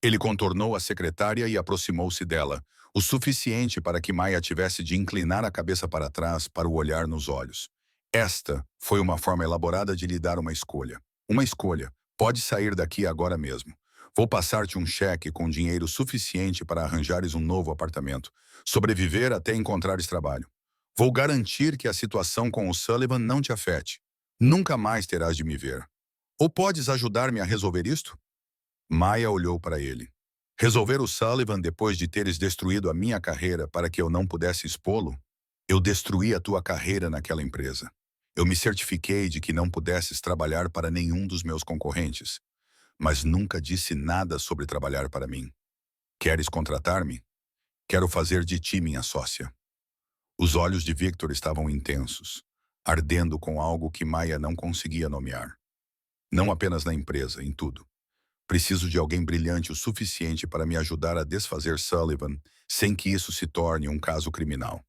[SPEAKER 1] Ele contornou a secretária e aproximou-se dela, o suficiente para que Maya tivesse de inclinar a cabeça para trás para o olhar nos olhos. Esta foi uma forma elaborada de lhe dar uma escolha. Uma escolha. Pode sair daqui agora mesmo. Vou passar-te um cheque com dinheiro suficiente para arranjares um novo apartamento. Sobreviver até encontrares trabalho. Vou garantir que a situação com o Sullivan não te afete. Nunca mais terás de me ver. Ou podes ajudar-me a resolver isto? Maya olhou para ele. Resolver o Sullivan depois de teres destruído a minha carreira para que eu não pudesse expô-lo? Eu destruí a tua carreira naquela empresa. Eu me certifiquei de que não pudesses trabalhar para nenhum dos meus concorrentes, mas nunca disse nada sobre trabalhar para mim. Queres contratar-me? Quero fazer de ti minha sócia. Os olhos de Victor estavam intensos, ardendo com algo que Maya não conseguia nomear. Não apenas na empresa, em tudo. Preciso de alguém brilhante o suficiente para me ajudar a desfazer Sullivan sem que isso se torne um caso criminal.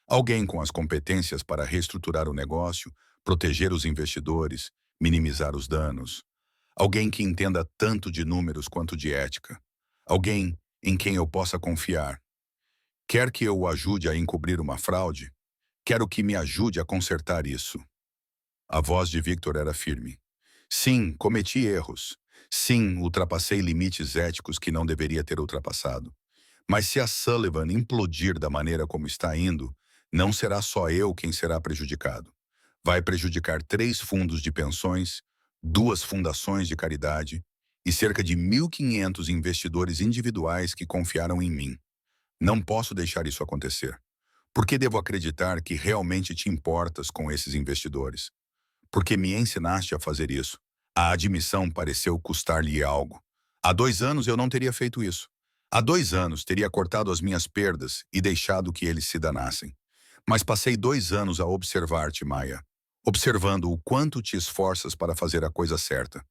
[SPEAKER 1] Alguém com as competências para reestruturar o negócio, proteger os investidores, minimizar os danos. Alguém que entenda tanto de números quanto de ética. Alguém em quem eu possa confiar. Quer que eu o ajude a encobrir uma fraude? Quero que me ajude a consertar isso. A voz de Victor era firme. Sim, cometi erros. Sim, ultrapassei limites éticos que não deveria ter ultrapassado. Mas se a Sullivan implodir da maneira como está indo, não será só eu quem será prejudicado. Vai prejudicar 3 fundos de pensões, 2 fundações de caridade e cerca de 1.500 investidores individuais que confiaram em mim. Não posso deixar isso acontecer. Por que devo acreditar que realmente te importas com esses investidores? Porque me ensinaste a fazer isso. A admissão pareceu custar-lhe algo. Há 2 anos eu não teria feito isso. Há 2 anos teria cortado as minhas perdas e deixado que eles se danassem. Mas passei 2 anos a observar-te, Maya. Observando o quanto te esforças para fazer a coisa certa.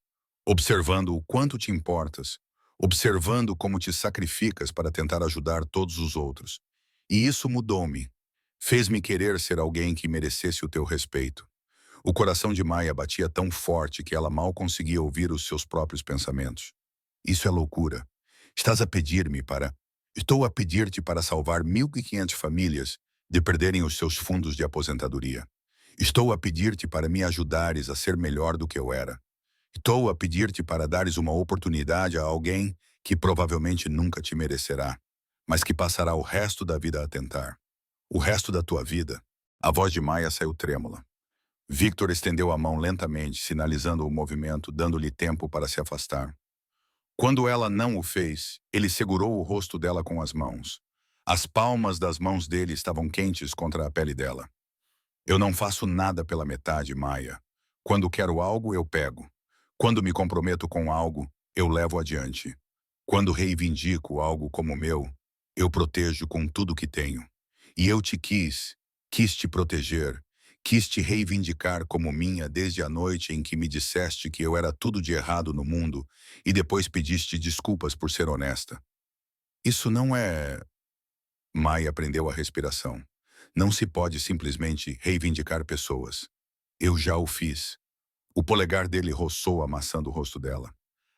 [SPEAKER 1] Observando o quanto te importas. Observando como te sacrificas para tentar ajudar todos os outros. E isso mudou-me. Fez-me querer ser alguém que merecesse o teu respeito. O coração de Maya batia tão forte que ela mal conseguia ouvir os seus próprios pensamentos. Isso é loucura. Estás a pedir-me para... Estou a pedir-te para salvar 1.500 famílias de perderem os seus fundos de aposentadoria. Estou a pedir-te para me ajudares a ser melhor do que eu era. Estou a pedir-te para dares uma oportunidade a alguém que provavelmente nunca te merecerá, mas que passará o resto da vida a tentar. O resto da tua vida. A voz de Maya saiu trêmula. Victor estendeu a mão lentamente, sinalizando o movimento, dando-lhe tempo para se afastar. Quando ela não o fez, ele segurou o rosto dela com as mãos. As palmas das mãos dele estavam quentes contra a pele dela. Eu não faço nada pela metade, Maya. Quando quero algo, eu pego. Quando me comprometo com algo, eu levo adiante. Quando reivindico algo como meu, eu protejo com tudo que tenho. E eu te quis te proteger, quis te reivindicar como minha desde a noite em que me disseste que eu era tudo de errado no mundo e depois pediste desculpas por ser honesta. Isso não é... Maya prendeu a respiração. Não se pode simplesmente reivindicar pessoas. Eu já o fiz. O polegar dele roçou a maçã do rosto dela.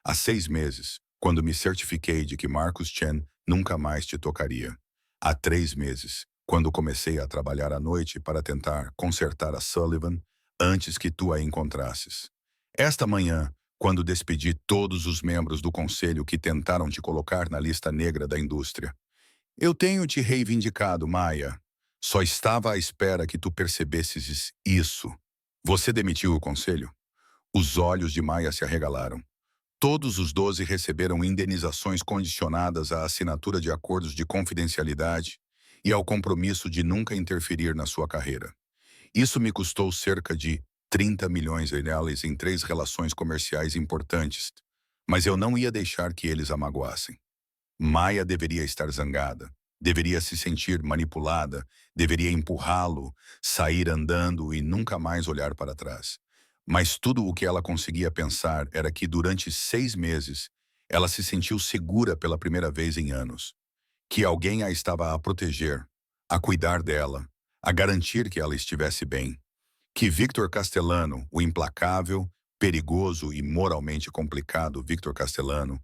[SPEAKER 1] Há 6 meses, quando me certifiquei de que Marcus Chen nunca mais te tocaria. Há 3 meses, quando comecei a trabalhar à noite para tentar consertar a Sullivan antes que tu a encontrasses. Esta manhã, quando despedi todos os membros do conselho que tentaram te colocar na lista negra da indústria. Eu tenho te reivindicado, Maya. Só estava à espera que tu percebesses isso. Você demitiu o conselho? Os olhos de Maya se arregalaram. Todos os 12 receberam indenizações condicionadas à assinatura de acordos de confidencialidade e ao compromisso de nunca interferir na sua carreira. Isso me custou cerca de 30 milhões de reais em 3 relações comerciais importantes, mas eu não ia deixar que eles a magoassem. Maya deveria estar zangada. Deveria se sentir manipulada, deveria empurrá-lo, sair andando e nunca mais olhar para trás. Mas tudo o que ela conseguia pensar era que durante 6 meses ela se sentiu segura pela primeira vez em anos. Que alguém a estava a proteger, a cuidar dela, a garantir que ela estivesse bem. Que Victor Castellano, o implacável, perigoso e moralmente complicado Victor Castellano,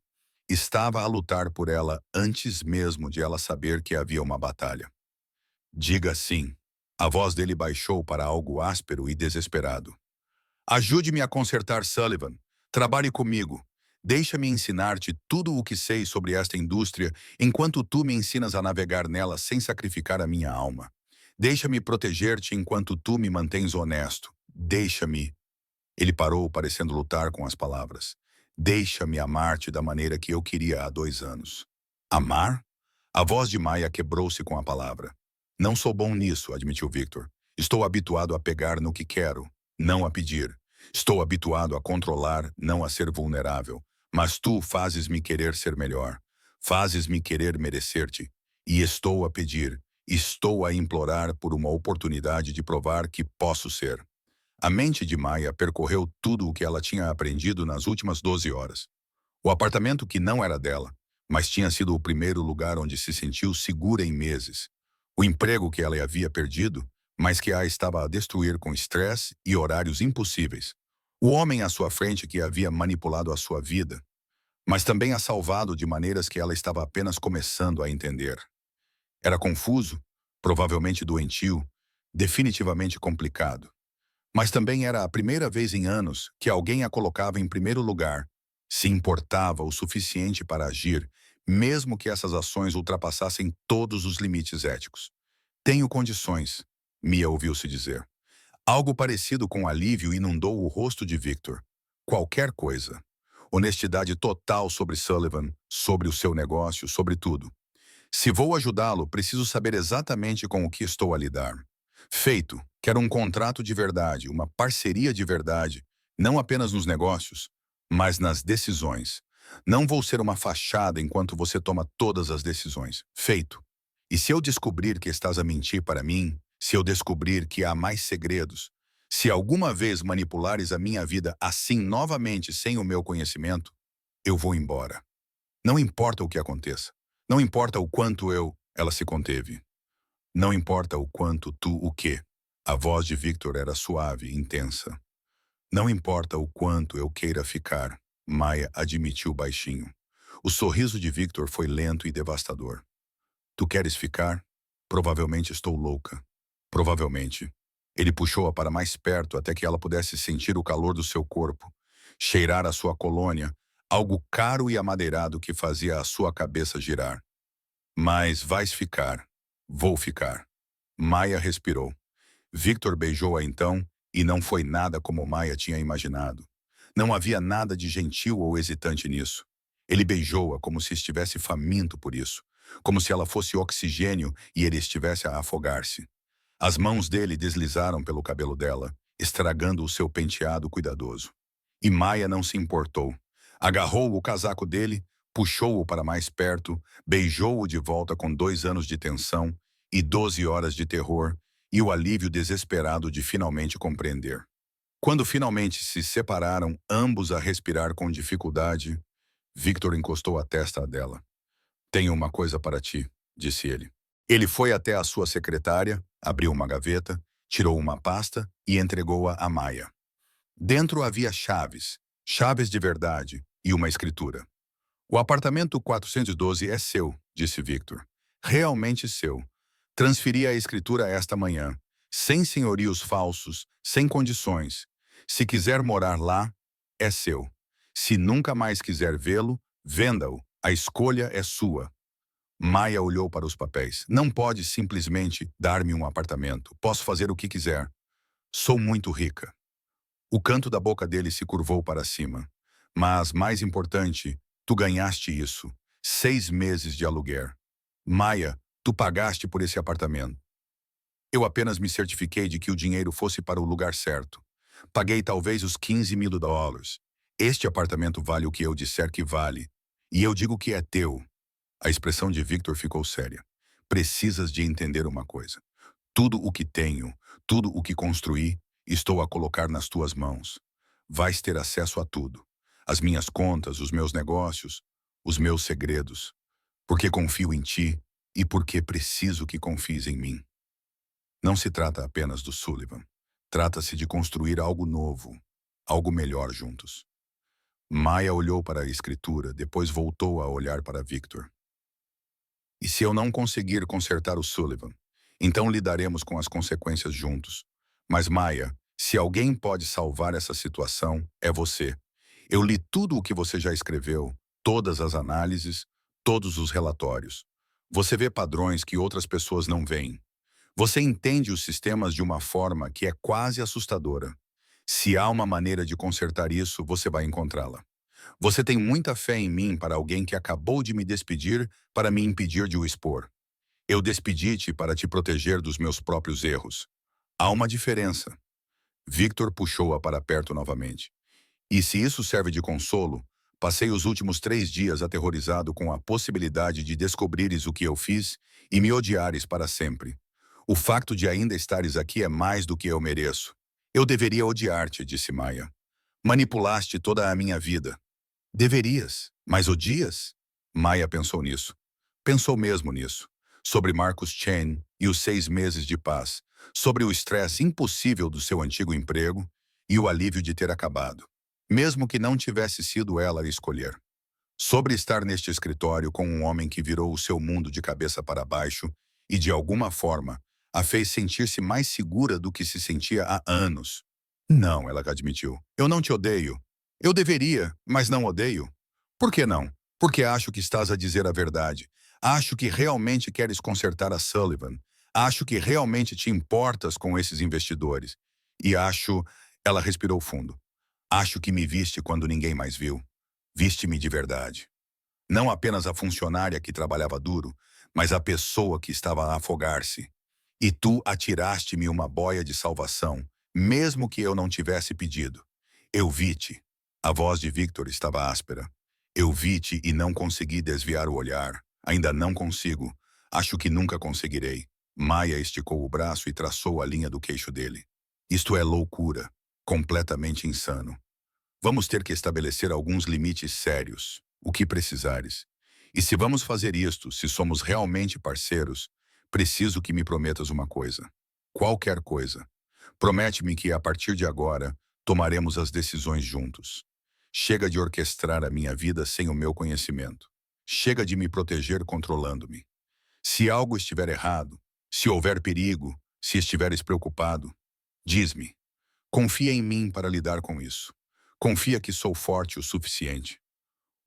[SPEAKER 1] estava a lutar por ela antes mesmo de ela saber que havia uma batalha. Diga sim. A voz dele baixou para algo áspero e desesperado. Ajude-me a consertar Sullivan. Trabalhe comigo. Deixa-me ensinar-te tudo o que sei sobre esta indústria enquanto tu me ensinas a navegar nela sem sacrificar a minha alma. Deixa-me proteger-te enquanto tu me mantens honesto. Deixa-me. Ele parou, parecendo lutar com as palavras. Deixa-me amar-te da maneira que eu queria há 2 anos. Amar? A voz de Maia quebrou-se com a palavra. Não sou bom nisso, admitiu Victor. Estou habituado a pegar no que quero, não a pedir. Estou habituado a controlar, não a ser vulnerável. Mas tu fazes-me querer ser melhor. Fazes-me querer merecer-te. E estou a pedir, estou a implorar por uma oportunidade de provar que posso ser. A mente de Maia percorreu tudo o que ela tinha aprendido nas últimas 12 horas. O apartamento que não era dela, mas tinha sido o primeiro lugar onde se sentiu segura em meses. O emprego que ela havia perdido, mas que a estava a destruir com estresse e horários impossíveis. O homem à sua frente que havia manipulado a sua vida, mas também a salvado de maneiras que ela estava apenas começando a entender. Era confuso, provavelmente doentio, definitivamente complicado. Mas também era a primeira vez em anos que alguém a colocava em primeiro lugar, se importava o suficiente para agir, mesmo que essas ações ultrapassassem todos os limites éticos. Tenho condições, Mia ouviu-se dizer. Algo parecido com alívio inundou o rosto de Victor. Qualquer coisa. Honestidade total sobre Sullivan, sobre o seu negócio, sobre tudo. Se vou ajudá-lo, preciso saber exatamente com o que estou a lidar. Feito. Quero um contrato de verdade, uma parceria de verdade, não apenas nos negócios, mas nas decisões. Não vou ser uma fachada enquanto você toma todas as decisões. Feito. E se eu descobrir que estás a mentir para mim, se eu descobrir que há mais segredos, se alguma vez manipulares a minha vida assim novamente sem o meu conhecimento, eu vou embora. Não importa o que aconteça. Não importa o quanto ela se conteve. Não importa o quanto o quê. A voz de Victor era suave, intensa. Não importa o quanto eu queira ficar, Maia admitiu baixinho. O sorriso de Victor foi lento e devastador. Tu queres ficar? Provavelmente estou louca. Provavelmente. Ele puxou-a para mais perto até que ela pudesse sentir o calor do seu corpo, cheirar a sua colônia, algo caro e amadeirado que fazia a sua cabeça girar. Mas vais ficar. Vou ficar. Maia respirou. Victor beijou-a então, e não foi nada como Maia tinha imaginado. Não havia nada de gentil ou hesitante nisso. Ele beijou-a como se estivesse faminto por isso, como se ela fosse oxigênio e ele estivesse a afogar-se. As mãos dele deslizaram pelo cabelo dela, estragando o seu penteado cuidadoso. E Maia não se importou. Agarrou o casaco dele, puxou-o para mais perto, beijou-o de volta com 2 anos de tensão e 12 horas de terror, e o alívio desesperado de finalmente compreender. Quando finalmente se separaram, ambos a respirar com dificuldade, Victor encostou a testa dela. Tenho uma coisa para ti, disse ele. Ele foi até a sua secretária, abriu uma gaveta, tirou uma pasta e entregou-a a Maia. Dentro havia chaves, chaves de verdade e uma escritura. O apartamento 412 é seu, disse Victor. Realmente seu. Transferi a escritura esta manhã, sem senhorios falsos, sem condições. Se quiser morar lá, é seu. Se nunca mais quiser vê-lo, venda-o. A escolha é sua. Maia olhou para os papéis. Não pode simplesmente dar-me um apartamento. Posso fazer o que quiser. Sou muito rica. O canto da boca dele se curvou para cima. Mas, mais importante, tu ganhaste isso. 6 meses de aluguer. Maia, tu pagaste por esse apartamento. Eu apenas me certifiquei de que o dinheiro fosse para o lugar certo. Paguei talvez os 15 mil dólares. Este apartamento vale o que eu disser que vale. E eu digo que é teu. A expressão de Victor ficou séria. Precisas de entender uma coisa. Tudo o que tenho, tudo o que construí, estou a colocar nas tuas mãos. Vais ter acesso a tudo. As minhas contas, os meus negócios, os meus segredos. Porque confio em ti e porque preciso que confies em mim. Não se trata apenas do Sullivan. Trata-se de construir algo novo, algo melhor juntos. Maya olhou para a escritura, depois voltou a olhar para Victor. E se eu não conseguir consertar o Sullivan, então lidaremos com as consequências juntos. Mas, Maya, se alguém pode salvar essa situação, é você. Eu li tudo o que você já escreveu, todas as análises, todos os relatórios. Você vê padrões que outras pessoas não veem. Você entende os sistemas de uma forma que é quase assustadora. Se há uma maneira de consertar isso, você vai encontrá-la. Você tem muita fé em mim para alguém que acabou de me despedir para me impedir de o expor. Eu despedi-te para te proteger dos meus próprios erros. Há uma diferença. Victor puxou-a para perto novamente. E se isso serve de consolo, passei os últimos 3 dias aterrorizado com a possibilidade de descobrires o que eu fiz e me odiares para sempre. O facto de ainda estares aqui é mais do que eu mereço. Eu deveria odiar-te, disse Maya. Manipulaste toda a minha vida. Deverias, mas odias? Maya pensou nisso. Pensou mesmo nisso. Sobre Marcus Chen e os 6 meses de paz. Sobre o estresse impossível do seu antigo emprego e o alívio de ter acabado. Mesmo que não tivesse sido ela a escolher. Sobre estar neste escritório com um homem que virou o seu mundo de cabeça para baixo e, de alguma forma, a fez sentir-se mais segura do que se sentia há anos. Não, ela admitiu. Eu não te odeio. Eu deveria, mas não odeio. Por que não? Porque acho que estás a dizer a verdade. Acho que realmente queres consertar a Sullivan. Acho que realmente te importas com esses investidores. E acho... Ela respirou fundo. Acho que me viste quando ninguém mais viu. Viste-me de verdade. Não apenas a funcionária que trabalhava duro, mas a pessoa que estava a afogar-se. E tu atiraste-me uma boia de salvação, mesmo que eu não tivesse pedido. Eu vi-te. A voz de Victor estava áspera. Eu vi-te e não consegui desviar o olhar. Ainda não consigo. Acho que nunca conseguirei. Maya esticou o braço e traçou a linha do queixo dele. Isto é loucura. Completamente insano. Vamos ter que estabelecer alguns limites sérios. O que precisares. E se vamos fazer isto, se somos realmente parceiros, preciso que me prometas uma coisa. Qualquer coisa. Promete-me que, a partir de agora, tomaremos as decisões juntos. Chega de orquestrar a minha vida sem o meu conhecimento. Chega de me proteger controlando-me. Se algo estiver errado, se houver perigo, se estiveres preocupado, diz-me. Confia em mim para lidar com isso. Confia que sou forte o suficiente.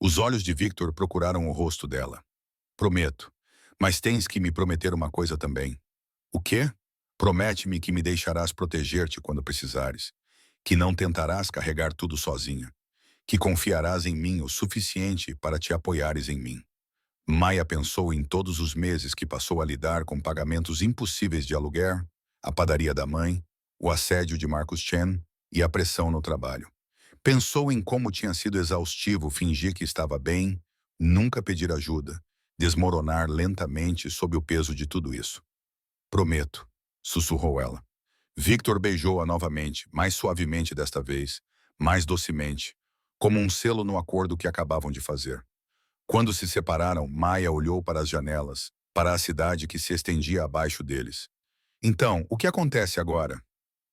[SPEAKER 1] Os olhos de Victor procuraram o rosto dela. Prometo. Mas tens que me prometer uma coisa também. O quê? Promete-me que me deixarás proteger-te quando precisares. Que não tentarás carregar tudo sozinha. Que confiarás em mim o suficiente para te apoiares em mim. Maya pensou em todos os meses que passou a lidar com pagamentos impossíveis de aluguer, a padaria da mãe, o assédio de Marcus Chen e a pressão no trabalho. Pensou em como tinha sido exaustivo fingir que estava bem, nunca pedir ajuda, desmoronar lentamente sob o peso de tudo isso. Prometo, sussurrou ela. Victor beijou-a novamente, mais suavemente desta vez, mais docemente, como um selo no acordo que acabavam de fazer. Quando se separaram, Maya olhou para as janelas, para a cidade que se estendia abaixo deles. Então, o que acontece agora?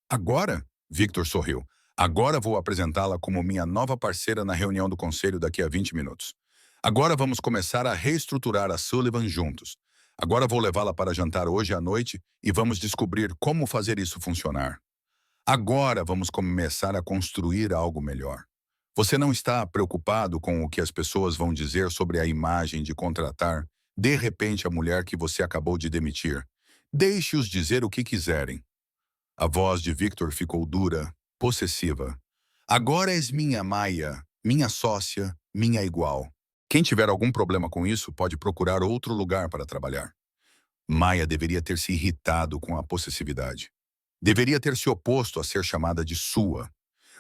[SPEAKER 1] Agora? Victor sorriu. Agora vou apresentá-la como minha nova parceira na reunião do conselho daqui a 20 minutos. Agora vamos começar a reestruturar a Sullivan juntos. Agora vou levá-la para jantar hoje à noite e vamos descobrir como fazer isso funcionar. Agora vamos começar a construir algo melhor. Você não está preocupado com o que as pessoas vão dizer sobre a imagem de contratar, de repente, a mulher que você acabou de demitir. Deixe-os dizer o que quiserem. A voz de Victor ficou dura, possessiva. Agora és minha Maya, minha sócia, minha igual. Quem tiver algum problema com isso pode procurar outro lugar para trabalhar. Maya deveria ter se irritado com a possessividade. Deveria ter se oposto a ser chamada de sua.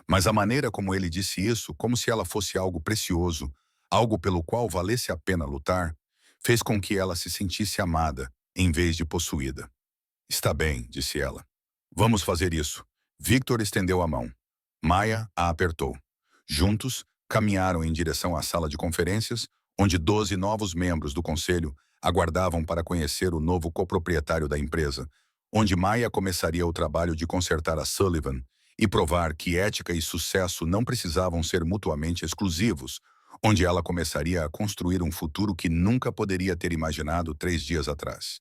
[SPEAKER 1] Mas a maneira como ele disse isso, como se ela fosse algo precioso, algo pelo qual valesse a pena lutar, fez com que ela se sentisse amada, em vez de possuída. Está bem, disse ela. Vamos fazer isso. Victor estendeu a mão. Maya a apertou. Juntos, caminharam em direção à sala de conferências, onde 12 novos membros do conselho aguardavam para conhecer o novo coproprietário da empresa, onde Maya começaria o trabalho de consertar a Sullivan e provar que ética e sucesso não precisavam ser mutuamente exclusivos, onde ela começaria a construir um futuro que nunca poderia ter imaginado 3 dias atrás.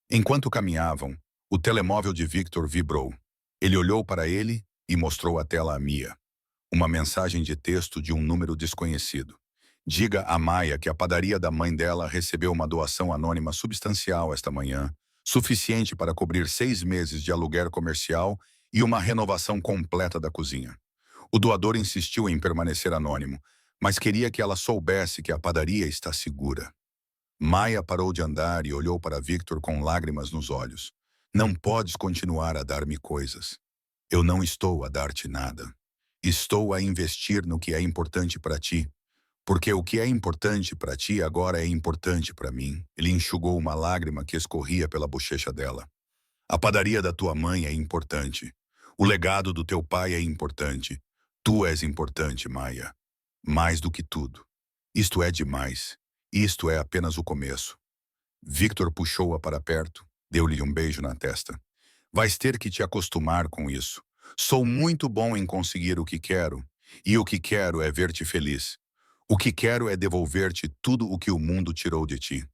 [SPEAKER 1] Enquanto caminhavam, o telemóvel de Victor vibrou. Ele olhou para ele e mostrou a tela a Mia. Uma mensagem de texto de um número desconhecido. Diga a Maya que a padaria da mãe dela recebeu uma doação anônima substancial esta manhã, suficiente para cobrir 6 meses de aluguer comercial e uma renovação completa da cozinha. O doador insistiu em permanecer anônimo, mas queria que ela soubesse que a padaria está segura. Maya parou de andar e olhou para Victor com lágrimas nos olhos. Não podes continuar a dar-me coisas. Eu não estou a dar-te nada. Estou a investir no que é importante para ti. Porque o que é importante para ti agora é importante para mim. Ele enxugou uma lágrima que escorria pela bochecha dela. A padaria da tua mãe é importante. O legado do teu pai é importante. Tu és importante, Maya. Mais do que tudo. Isto é demais. Isto é apenas o começo. Victor puxou-a para perto, deu-lhe um beijo na testa. Vais ter que te acostumar com isso. Sou muito bom em conseguir o que quero, e o que quero é ver-te feliz. O que quero é devolver-te tudo o que o mundo tirou de ti.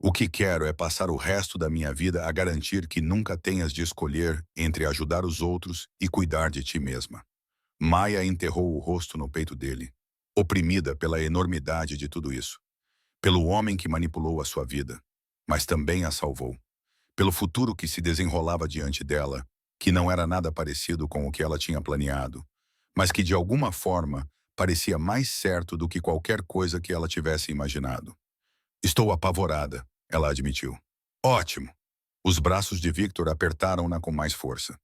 [SPEAKER 1] O que quero é passar o resto da minha vida a garantir que nunca tenhas de escolher entre ajudar os outros e cuidar de ti mesma. Maya enterrou o rosto no peito dele, oprimida pela enormidade de tudo isso. Pelo homem que manipulou a sua vida, mas também a salvou. Pelo futuro que se desenrolava diante dela, que não era nada parecido com o que ela tinha planeado, mas que de alguma forma parecia mais certo do que qualquer coisa que ela tivesse imaginado. Estou apavorada, ela admitiu. Ótimo! Os braços de Victor apertaram-na com mais força.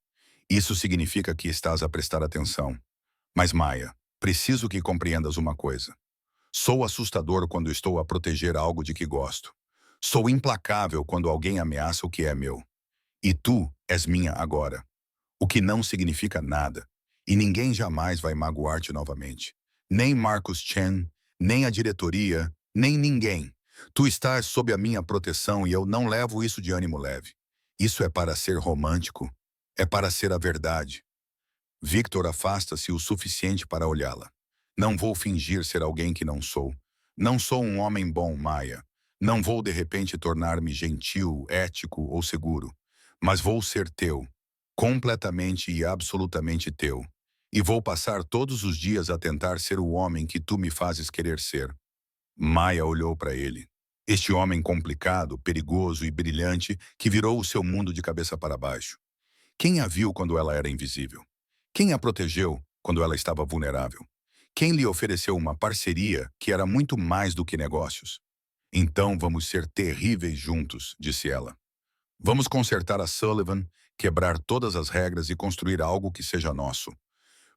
[SPEAKER 1] Isso significa que estás a prestar atenção. Mas, Maya, preciso que compreendas uma coisa. Sou assustador quando estou a proteger algo de que gosto. Sou implacável quando alguém ameaça o que é meu. E tu és minha agora. O que não significa nada. E ninguém jamais vai magoar-te novamente. Nem Marcus Chen, nem a diretoria, nem ninguém. Tu estás sob a minha proteção e eu não levo isso de ânimo leve. Isso é para ser romântico. É para ser a verdade. Victor afasta-se o suficiente para olhá-la. Não vou fingir ser alguém que não sou. Não sou um homem bom, Maya. Não vou de repente tornar-me gentil, ético ou seguro. Mas vou ser teu. Completamente e absolutamente teu. E vou passar todos os dias a tentar ser o homem que tu me fazes querer ser. Maya olhou para ele. Este homem complicado, perigoso e brilhante que virou o seu mundo de cabeça para baixo. Quem a viu quando ela era invisível? Quem a protegeu quando ela estava vulnerável? Quem lhe ofereceu uma parceria que era muito mais do que negócios? Então vamos ser terríveis juntos, disse ela. Vamos consertar a Sullivan, quebrar todas as regras e construir algo que seja nosso.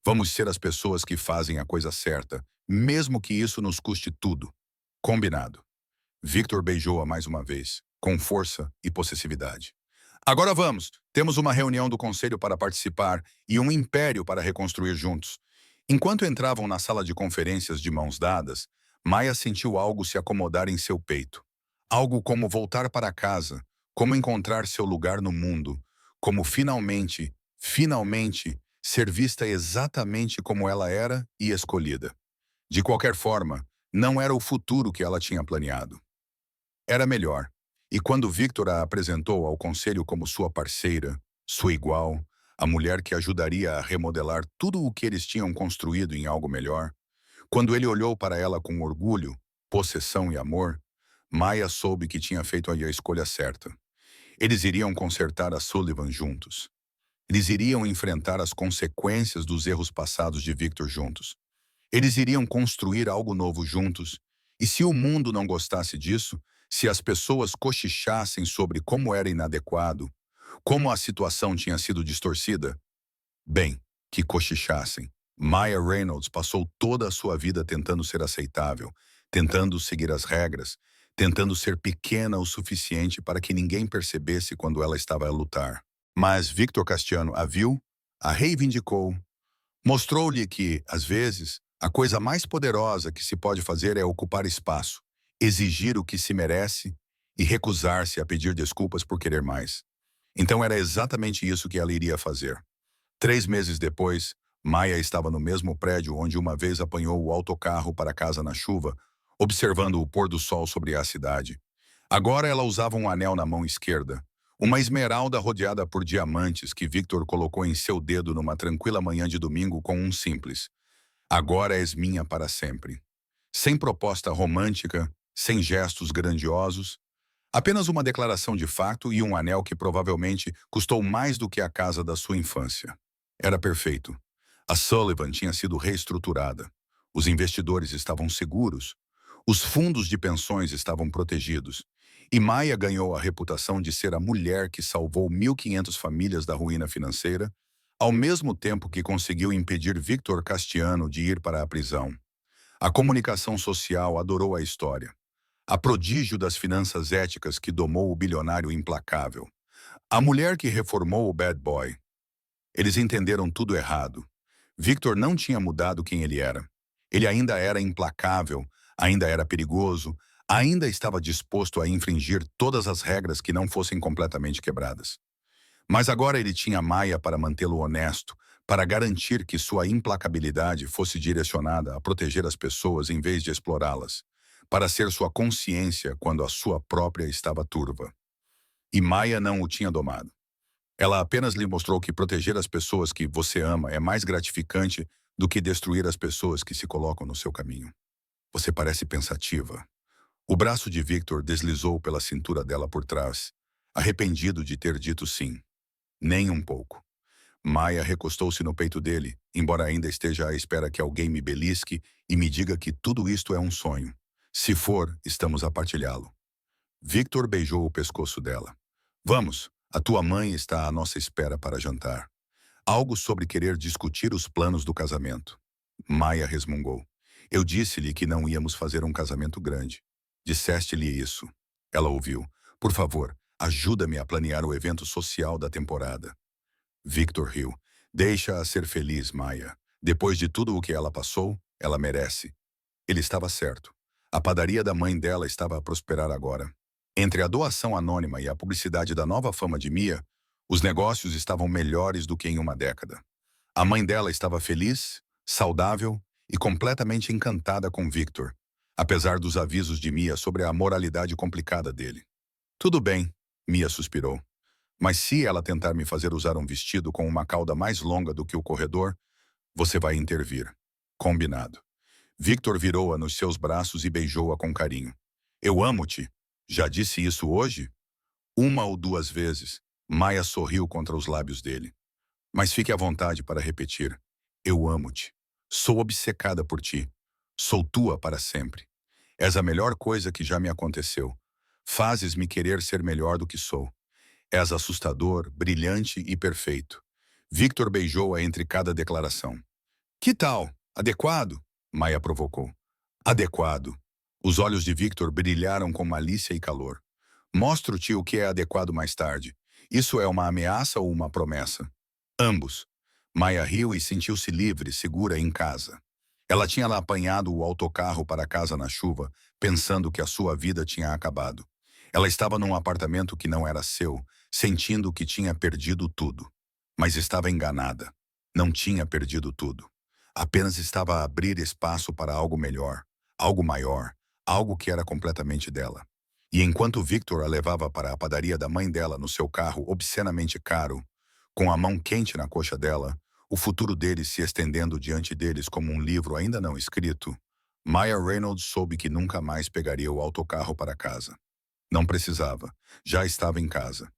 [SPEAKER 1] Vamos ser as pessoas que fazem a coisa certa, mesmo que isso nos custe tudo. Combinado. Victor beijou-a mais uma vez, com força e possessividade. Agora vamos. Temos uma reunião do conselho para participar e um império para reconstruir juntos. Enquanto entravam na sala de conferências de mãos dadas, Maya sentiu algo se acomodar em seu peito. Algo como voltar para casa, como encontrar seu lugar no mundo, como finalmente, ser vista exatamente como ela era e escolhida. De qualquer forma, não era o futuro que ela tinha planeado. Era melhor. E quando Victor a apresentou ao conselho como sua parceira, sua igual, a mulher que ajudaria a remodelar tudo o que eles tinham construído em algo melhor, quando ele olhou para ela com orgulho, possessão e amor, Maya soube que tinha feito a escolha certa. Eles iriam consertar a Sullivan juntos. Eles iriam enfrentar as consequências dos erros passados de Victor juntos. Eles iriam construir algo novo juntos. E se o mundo não gostasse disso, se as pessoas cochichassem sobre como era inadequado, como a situação tinha sido distorcida, bem, que cochichassem. Maya Reynolds passou toda a sua vida tentando ser aceitável, tentando seguir as regras, tentando ser pequena o suficiente para que ninguém percebesse quando ela estava a lutar. Mas Victor Castiano a viu, a reivindicou, mostrou-lhe que, às vezes, a coisa mais poderosa que se pode fazer é ocupar espaço, exigir o que se merece e recusar-se a pedir desculpas por querer mais. Então era exatamente isso que ela iria fazer. 3 meses depois, Maia estava no mesmo prédio onde uma vez apanhou o autocarro para casa na chuva, observando o pôr do sol sobre a cidade. Agora ela usava um anel na mão esquerda, uma esmeralda rodeada por diamantes que Victor colocou em seu dedo numa tranquila manhã de domingo com um simples: "Agora és minha para sempre." Sem proposta romântica, sem gestos grandiosos, apenas uma declaração de fato e um anel que provavelmente custou mais do que a casa da sua infância. Era perfeito. A Sullivan tinha sido reestruturada. Os investidores estavam seguros. Os fundos de pensões estavam protegidos. E Maia ganhou a reputação de ser a mulher que salvou 1.500 famílias da ruína financeira, ao mesmo tempo que conseguiu impedir Victor Castiano de ir para a prisão. A comunicação social adorou a história. A prodígio das finanças éticas que domou o bilionário implacável. A mulher que reformou o bad boy. Eles entenderam tudo errado. Victor não tinha mudado quem ele era. Ele ainda era implacável, ainda era perigoso, ainda estava disposto a infringir todas as regras que não fossem completamente quebradas. Mas agora ele tinha Maia para mantê-lo honesto, para garantir que sua implacabilidade fosse direcionada a proteger as pessoas em vez de explorá-las, para ser sua consciência quando a sua própria estava turva. E Maia não o tinha domado. Ela apenas lhe mostrou que proteger as pessoas que você ama é mais gratificante do que destruir as pessoas que se colocam no seu caminho. Você parece pensativa. O braço de Victor deslizou pela cintura dela por trás, arrependido de ter dito sim. Nem um pouco. Maia recostou-se no peito dele, embora ainda esteja à espera que alguém me belisque e me diga que tudo isto é um sonho. Se for, estamos a partilhá-lo. Victor beijou o pescoço dela. Vamos, a tua mãe está à nossa espera para jantar. Algo sobre querer discutir os planos do casamento. Maia resmungou. Eu disse-lhe que não íamos fazer um casamento grande. Disseste-lhe isso. Ela ouviu. Por favor, ajuda-me a planear o evento social da temporada. Victor riu. Deixa-a ser feliz, Maia. Depois de tudo o que ela passou, ela merece. Ele estava certo. A padaria da mãe dela estava a prosperar agora. Entre a doação anônima e a publicidade da nova fama de Mia, os negócios estavam melhores do que em uma década. A mãe dela estava feliz, saudável e completamente encantada com Victor, apesar dos avisos de Mia sobre a moralidade complicada dele. Tudo bem, Mia suspirou. Mas se ela tentar me fazer usar um vestido com uma cauda mais longa do que o corredor, você vai intervir. Combinado. Victor virou-a nos seus braços e beijou-a com carinho. Eu amo-te. Já disse isso hoje? 1 ou 2 vezes. Maia sorriu contra os lábios dele. Mas fique à vontade para repetir. Eu amo-te. Sou obcecada por ti. Sou tua para sempre. És a melhor coisa que já me aconteceu. Fazes-me querer ser melhor do que sou. És assustador, brilhante e perfeito. Victor beijou-a entre cada declaração. Que tal? Adequado? Maia provocou. Adequado. Os olhos de Victor brilharam com malícia e calor. Mostro-te o que é adequado mais tarde. Isso é uma ameaça ou uma promessa? Ambos. Maia riu e sentiu-se livre, segura em casa. Ela tinha lá apanhado o autocarro para casa na chuva, pensando que a sua vida tinha acabado. Ela estava num apartamento que não era seu, sentindo que tinha perdido tudo. Mas estava enganada. Não tinha perdido tudo. Apenas estava a abrir espaço para algo melhor, algo maior, algo que era completamente dela. E enquanto Victor a levava para a padaria da mãe dela no seu carro obscenamente caro, com a mão quente na coxa dela, o futuro deles se estendendo diante deles como um livro ainda não escrito, Maia Reynolds soube que nunca mais pegaria o autocarro para casa. Não precisava, já estava em casa.